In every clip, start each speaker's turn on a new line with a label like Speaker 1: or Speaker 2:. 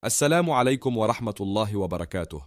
Speaker 1: السلام عليكم ورحمة الله وبركاته.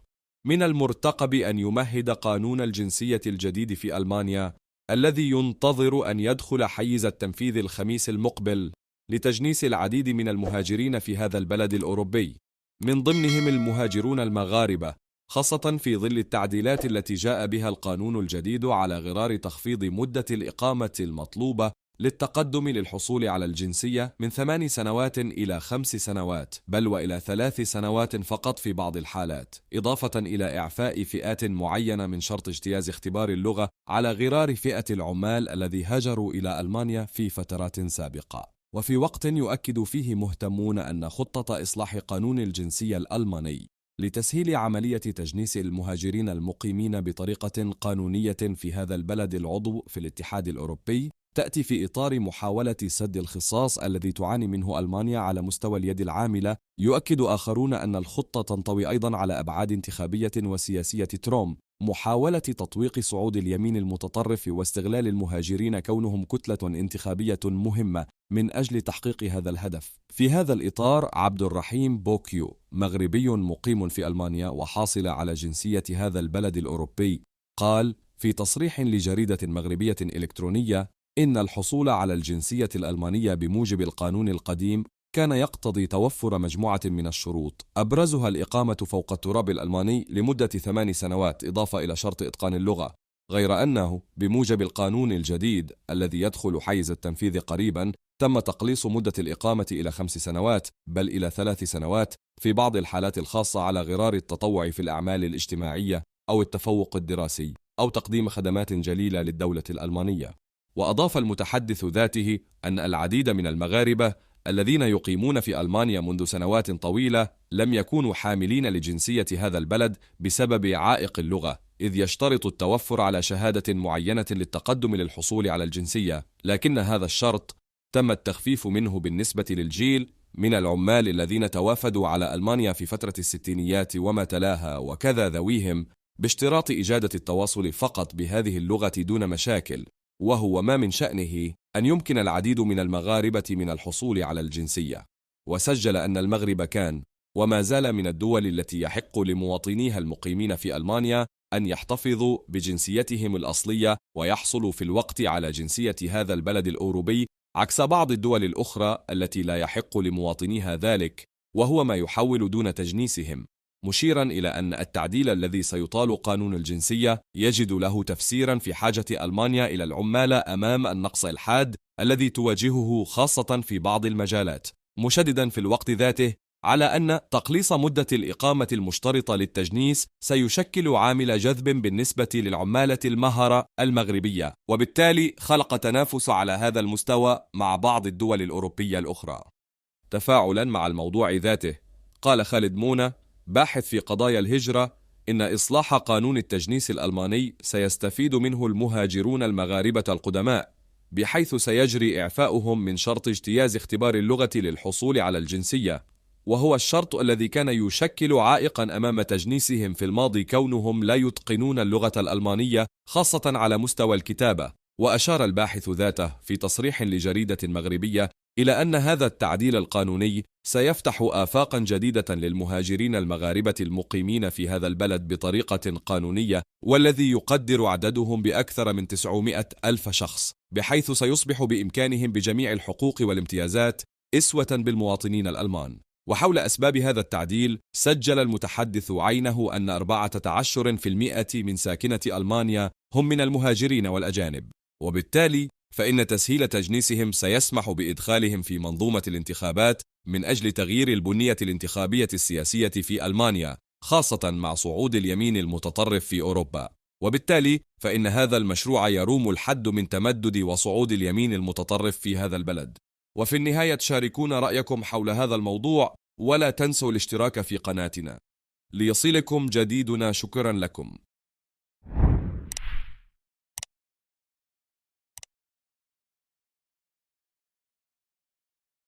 Speaker 1: من المرتقب أن يمهد قانون الجنسية الجديد في ألمانيا الذي ينتظر أن يدخل حيز التنفيذ الخميس المقبل لتجنيس العديد من المهاجرين في هذا البلد الأوروبي، من ضمنهم المهاجرون المغاربة، خاصة في ظل التعديلات التي جاء بها القانون الجديد على غرار تخفيض مدة الإقامة المطلوبة للتقدم للحصول على الجنسية من 8 سنوات إلى 5 سنوات، بل وإلى 3 سنوات فقط في بعض الحالات، إضافة إلى إعفاء فئات معينة من شرط اجتياز اختبار اللغة على غرار فئة العمال الذي هاجروا إلى ألمانيا في فترات سابقة. وفي وقت يؤكد فيه مهتمون أن خطة إصلاح قانون الجنسية الألماني لتسهيل عملية تجنيس المهاجرين المقيمين بطريقة قانونية في هذا البلد العضو في الاتحاد الأوروبي تأتي في إطار محاولة سد الخصاص الذي تعاني منه ألمانيا على مستوى اليد العاملة. يؤكد آخرون أن الخطة تنطوي أيضا على أبعاد انتخابية وسياسية تروم، محاولة تطويق صعود اليمين المتطرف واستغلال المهاجرين كونهم كتلة انتخابية مهمة من أجل تحقيق هذا الهدف. في هذا الإطار، عبد الرحيم بوكيو، مغربي مقيم في ألمانيا وحاصل على جنسية هذا البلد الأوروبي، قال في تصريح لجريدة مغربية إلكترونية إن الحصول على الجنسية الألمانية بموجب القانون القديم كان يقتضي توفر مجموعة من الشروط، أبرزها الإقامة فوق التراب الألماني لمدة 8 سنوات إضافة إلى شرط إتقان اللغة، غير أنه بموجب القانون الجديد الذي يدخل حيز التنفيذ قريبا تم تقليص مدة الإقامة إلى 5 سنوات بل إلى 3 سنوات في بعض الحالات الخاصة على غرار التطوع في الأعمال الاجتماعية أو التفوق الدراسي أو تقديم خدمات جليلة للدولة الألمانية. وأضاف المتحدث ذاته أن العديد من المغاربة الذين يقيمون في ألمانيا منذ سنوات طويلة لم يكونوا حاملين لجنسية هذا البلد بسبب عائق اللغة، إذ يشترط التوفر على شهادة معينة للتقدم للحصول على الجنسية، لكن هذا الشرط تم التخفيف منه بالنسبة للجيل من العمال الذين توافدوا على ألمانيا في فترة الستينيات وما تلاها، وكذا ذويهم، باشتراط إجادة التواصل فقط بهذه اللغة دون مشاكل، وهو ما من شأنه أن يمكن العديد من المغاربة من الحصول على الجنسية. وسجل أن المغرب كان وما زال من الدول التي يحق لمواطنيها المقيمين في ألمانيا أن يحتفظوا بجنسيتهم الأصلية ويحصلوا في الوقت على جنسية هذا البلد الأوروبي، عكس بعض الدول الأخرى التي لا يحق لمواطنيها ذلك، وهو ما يحول دون تجنيسهم، مشيرا إلى أن التعديل الذي سيطال قانون الجنسية يجد له تفسيرا في حاجة ألمانيا إلى العمال أمام النقص الحاد الذي تواجهه خاصة في بعض المجالات، مشددا في الوقت ذاته على أن تقليص مدة الإقامة المشترطة للتجنيس سيشكل عامل جذب بالنسبة للعمالة المهرة المغربية، وبالتالي خلق تنافس على هذا المستوى مع بعض الدول الأوروبية الأخرى. تفاعلا مع الموضوع ذاته، قال خالد مونة، باحث في قضايا الهجرة، إن إصلاح قانون التجنيس الألماني سيستفيد منه المهاجرون المغاربة القدماء، بحيث سيجري إعفاؤهم من شرط اجتياز اختبار اللغة للحصول على الجنسية، وهو الشرط الذي كان يشكل عائقا أمام تجنيسهم في الماضي كونهم لا يتقنون اللغة الألمانية خاصة على مستوى الكتابة. وأشار الباحث ذاته في تصريح لجريدة مغربية إلى أن هذا التعديل القانوني سيفتح آفاقا جديدة للمهاجرين المغاربة المقيمين في هذا البلد بطريقة قانونية، والذي يقدر عددهم بأكثر من 900 ألف شخص، بحيث سيصبح بإمكانهم بجميع الحقوق والامتيازات إسوة بالمواطنين الألمان. وحول أسباب هذا التعديل، سجل المتحدث عينه أن 14% من ساكنة ألمانيا هم من المهاجرين والأجانب، وبالتالي فإن تسهيل تجنيسهم سيسمح بإدخالهم في منظومة الانتخابات من أجل تغيير البنية الانتخابية السياسية في ألمانيا، خاصة مع صعود اليمين المتطرف في أوروبا. وبالتالي فإن هذا المشروع يروم الحد من تمدد وصعود اليمين المتطرف في هذا البلد. وفي النهاية شاركونا رأيكم حول هذا الموضوع، ولا تنسوا الاشتراك في قناتنا ليصلكم جديدنا. شكرا لكم.